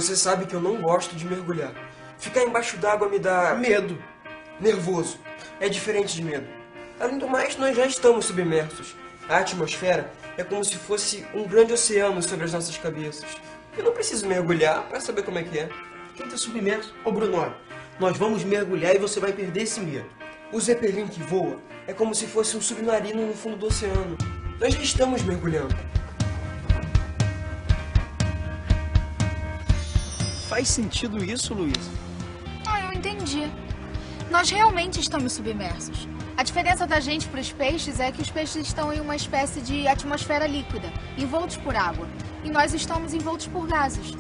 Você sabe que eu não gosto de mergulhar. Ficar embaixo d'água me dá... medo. Nervoso. É diferente de medo. Além do mais, nós já estamos submersos. A atmosfera é como se fosse um grande oceano sobre as nossas cabeças. Eu não preciso mergulhar para saber como é que é. Quem tá submerso? Ô Bruno, nós vamos mergulhar e você vai perder esse medo. O Zeppelin que voa é como se fosse um submarino no fundo do oceano. Nós já estamos mergulhando. Faz sentido isso, Luiz? Eu entendi. Nós realmente estamos submersos. A diferença da gente para os peixes é que os peixes estão em uma espécie de atmosfera líquida, envoltos por água, e nós estamos envoltos por gases.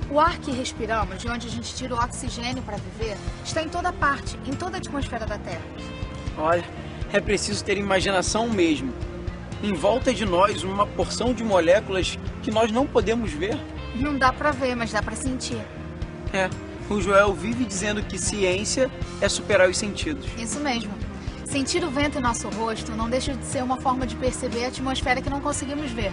O ar que respiramos, de onde a gente tira o oxigênio para viver, está em toda parte, em toda a atmosfera da Terra. Olha, é preciso ter imaginação mesmo. Em volta de nós, uma porção de moléculas que nós não podemos ver. Não dá para ver, mas dá para sentir. O Joel vive dizendo que ciência é superar os sentidos. Isso mesmo. Sentir o vento em nosso rosto não deixa de ser uma forma de perceber a atmosfera que não conseguimos ver.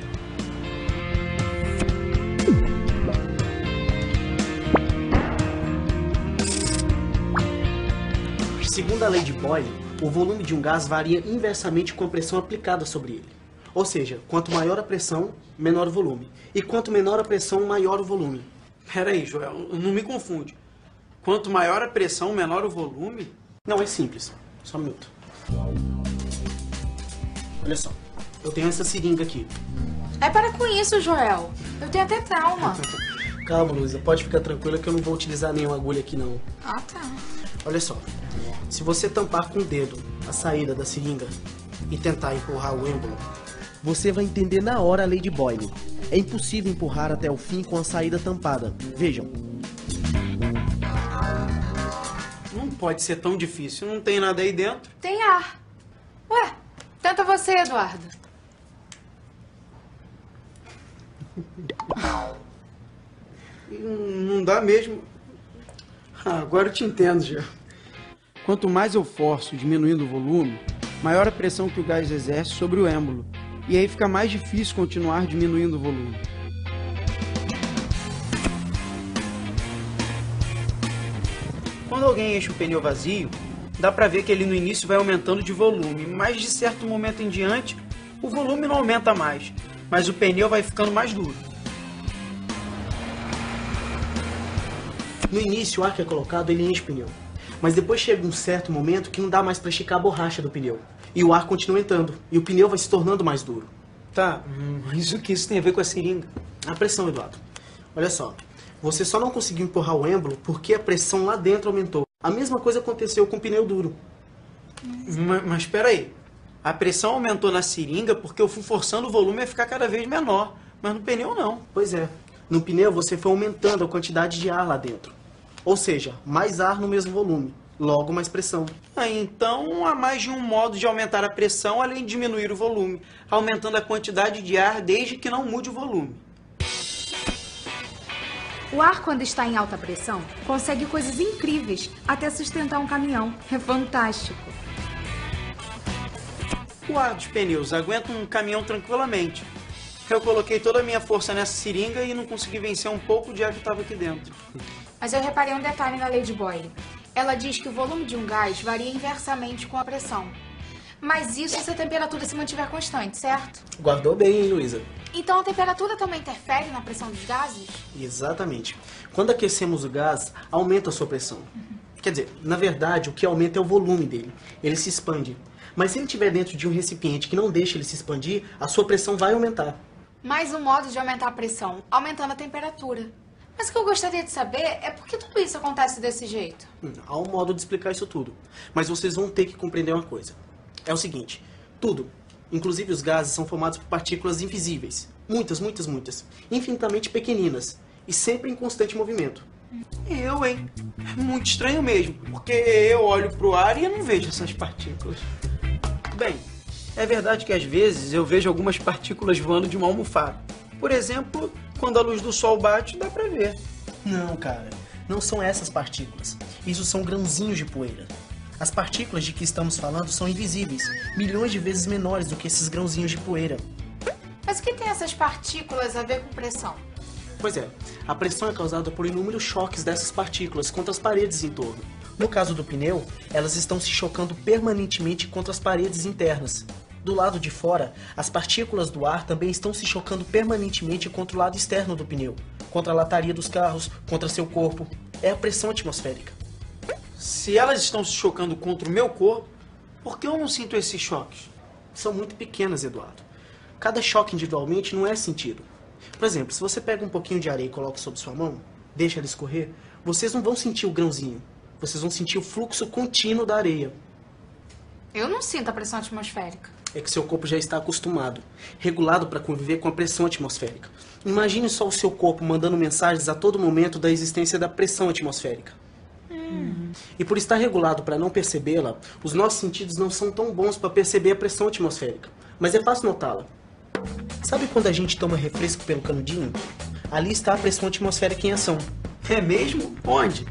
Segundo a lei de Boyle, o volume de um gás varia inversamente com a pressão aplicada sobre ele. Ou seja, quanto maior a pressão, menor o volume. E quanto menor a pressão, maior o volume. Peraí, Joel, não me confunde. Quanto maior a pressão, menor o volume? Não, é simples. Só um minuto. Olha só, eu tenho essa seringa aqui. Para com isso, Joel. Eu tenho até trauma. Calma, Luísa, pode ficar tranquila que eu não vou utilizar nenhuma agulha aqui, não. Tá. Olha só, se você tampar com o dedo a saída da seringa e tentar empurrar o êmbolo, você vai entender na hora a lei de Boyle. É impossível empurrar até o fim com a saída tampada. Vejam. Não pode ser tão difícil, não tem nada aí dentro. Tem ar. Ué, tenta você, Eduardo. Não dá mesmo. Agora eu te entendo, já. Quanto mais eu forço diminuindo o volume, maior a pressão que o gás exerce sobre o êmbolo. E aí fica mais difícil continuar diminuindo o volume. Quando alguém enche o pneu vazio, dá pra ver que ele no início vai aumentando de volume, mas de certo momento em diante, o volume não aumenta mais, mas o pneu vai ficando mais duro. No início, o ar que é colocado, ele enche o pneu. Mas depois chega um certo momento que não dá mais para esticar a borracha do pneu. E o ar continua entrando. E o pneu vai se tornando mais duro. Tá, mas o que isso tem a ver com a seringa? A pressão, Eduardo. Olha só. Você só não conseguiu empurrar o êmbolo porque a pressão lá dentro aumentou. A mesma coisa aconteceu com o pneu duro. Mas espera aí. A pressão aumentou na seringa porque eu fui forçando o volume a ficar cada vez menor. Mas no pneu não. Pois é. No pneu você foi aumentando a quantidade de ar lá dentro. Ou seja, mais ar no mesmo volume. Logo, mais pressão. Então há mais de um modo de aumentar a pressão além de diminuir o volume, aumentando a quantidade de ar desde que não mude o volume. O ar, quando está em alta pressão, consegue coisas incríveis, até sustentar um caminhão. É fantástico. O ar dos pneus aguenta um caminhão tranquilamente. Eu coloquei toda a minha força nessa seringa e não consegui vencer um pouco de ar que estava aqui dentro. Mas eu reparei um detalhe na lei de Boyle. Ela diz que o volume de um gás varia inversamente com a pressão. Mas isso se a temperatura se mantiver constante, certo? Guardou bem, hein, Luísa? Então a temperatura também interfere na pressão dos gases? Exatamente. Quando aquecemos o gás, aumenta a sua pressão. Quer dizer, na verdade, o que aumenta é o volume dele. Ele se expande. Mas se ele estiver dentro de um recipiente que não deixa ele se expandir, a sua pressão vai aumentar. Mais um modo de aumentar a pressão, aumentando a temperatura. Mas o que eu gostaria de saber é por que tudo isso acontece desse jeito. Há um modo de explicar isso tudo. Mas vocês vão ter que compreender uma coisa. É o seguinte, tudo, inclusive os gases, são formados por partículas invisíveis. Muitas, muitas, muitas. Infinitamente pequeninas. E sempre em constante movimento. Hein? É muito estranho mesmo, porque eu olho pro ar e eu não vejo essas partículas. Bem, é verdade que às vezes eu vejo algumas partículas voando de uma almofada. Por exemplo, quando a luz do sol bate, dá pra ver. Não, cara. Não são essas partículas. Isso são grãozinhos de poeira. As partículas de que estamos falando são invisíveis. Milhões de vezes menores do que esses grãozinhos de poeira. Mas o que tem essas partículas a ver com pressão? Pois é, a pressão é causada por inúmeros choques dessas partículas contra as paredes em torno. No caso do pneu, elas estão se chocando permanentemente contra as paredes internas. Do lado de fora, as partículas do ar também estão se chocando permanentemente contra o lado externo do pneu, contra a lataria dos carros, contra seu corpo. É a pressão atmosférica. Se elas estão se chocando contra o meu corpo, por que eu não sinto esses choques? São muito pequenas, Eduardo. Cada choque individualmente não é sentido. Por exemplo, se você pega um pouquinho de areia e coloca sobre sua mão, deixa ela escorrer, vocês não vão sentir o grãozinho. Vocês vão sentir o fluxo contínuo da areia. Eu não sinto a pressão atmosférica. É que seu corpo já está acostumado, regulado para conviver com a pressão atmosférica. Imagine só o seu corpo mandando mensagens a todo momento da existência da pressão atmosférica. E por estar regulado para não percebê-la, os nossos sentidos não são tão bons para perceber a pressão atmosférica. Mas é fácil notá-la. Sabe quando a gente toma refresco pelo canudinho? Ali está a pressão atmosférica em ação. É mesmo? Onde?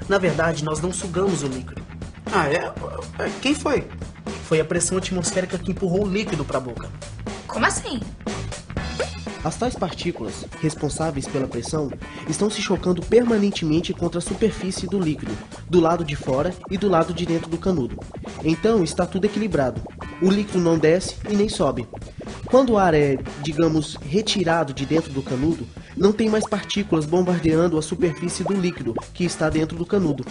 Na verdade, nós não sugamos o líquido. Ah, é? Quem foi? Foi a pressão atmosférica que empurrou o líquido para a boca. Como assim? As tais partículas, responsáveis pela pressão, estão se chocando permanentemente contra a superfície do líquido, do lado de fora e do lado de dentro do canudo. Então está tudo equilibrado. O líquido não desce e nem sobe. Quando o ar é, digamos, retirado de dentro do canudo, não tem mais partículas bombardeando a superfície do líquido que está dentro do canudo.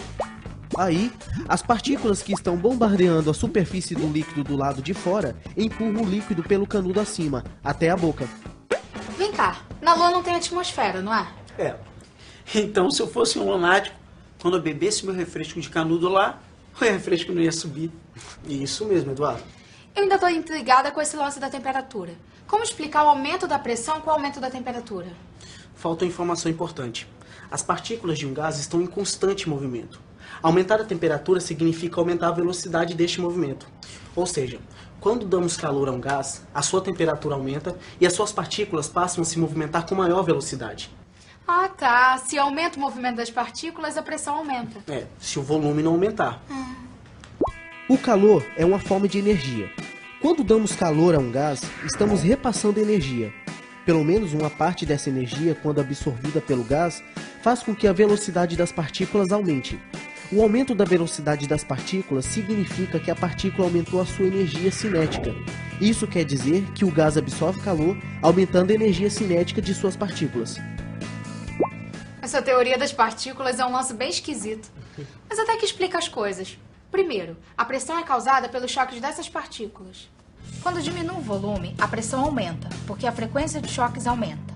Aí, as partículas que estão bombardeando a superfície do líquido do lado de fora empurram o líquido pelo canudo acima, até a boca. Vem cá, na Lua não tem atmosfera, não é? É. Então, se eu fosse um lunático, quando eu bebesse meu refresco de canudo lá, o refresco não ia subir. Isso mesmo, Eduardo. Eu ainda tô intrigada com esse lance da temperatura. Como explicar o aumento da pressão com o aumento da temperatura? Falta uma informação importante. As partículas de um gás estão em constante movimento. Aumentar a temperatura significa aumentar a velocidade deste movimento. Ou seja, quando damos calor a um gás, a sua temperatura aumenta e as suas partículas passam a se movimentar com maior velocidade. Ah, tá. Se aumenta o movimento das partículas, a pressão aumenta. É, se o volume não aumentar. O calor é uma forma de energia. Quando damos calor a um gás, estamos repassando energia. Pelo menos uma parte dessa energia, quando absorvida pelo gás, faz com que a velocidade das partículas aumente. O aumento da velocidade das partículas significa que a partícula aumentou a sua energia cinética. Isso quer dizer que o gás absorve calor, aumentando a energia cinética de suas partículas. Essa teoria das partículas é um lance bem esquisito. Mas até que explica as coisas. Primeiro, a pressão é causada pelos choques dessas partículas. Quando diminui o volume, a pressão aumenta, porque a frequência de choques aumenta.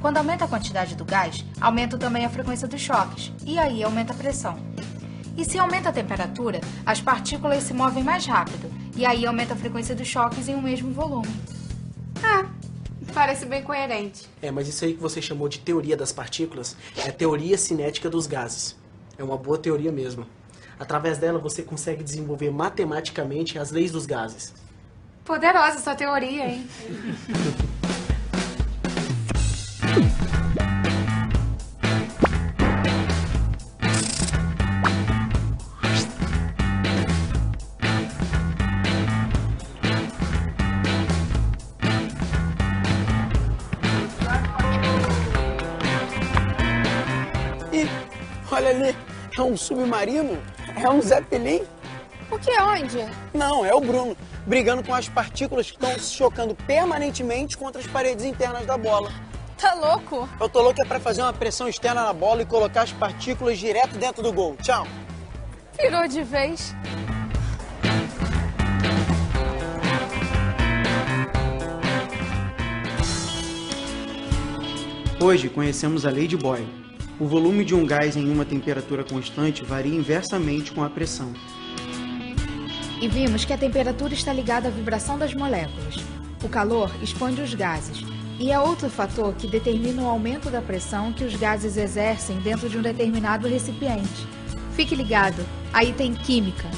Quando aumenta a quantidade do gás, aumenta também a frequência dos choques, e aí aumenta a pressão. E se aumenta a temperatura, as partículas se movem mais rápido, e aí aumenta a frequência dos choques em um mesmo volume. Parece bem coerente. Mas isso aí que você chamou de teoria das partículas é a teoria cinética dos gases. É uma boa teoria mesmo. Através dela você consegue desenvolver matematicamente as leis dos gases. Poderosa essa teoria, hein? Olha ali, é um submarino? É um Zeppelin? O que? Onde? Não, é o Bruno, brigando com as partículas que estão se chocando permanentemente contra as paredes internas da bola. Tá louco? Eu tô louco pra fazer uma pressão externa na bola e colocar as partículas direto dentro do gol. Tchau. Pirou de vez. Hoje conhecemos a lei de Boyle. O volume de um gás em uma temperatura constante varia inversamente com a pressão. E vimos que a temperatura está ligada à vibração das moléculas. O calor expande os gases. E é outro fator que determina o aumento da pressão que os gases exercem dentro de um determinado recipiente. Fique ligado, aí tem química.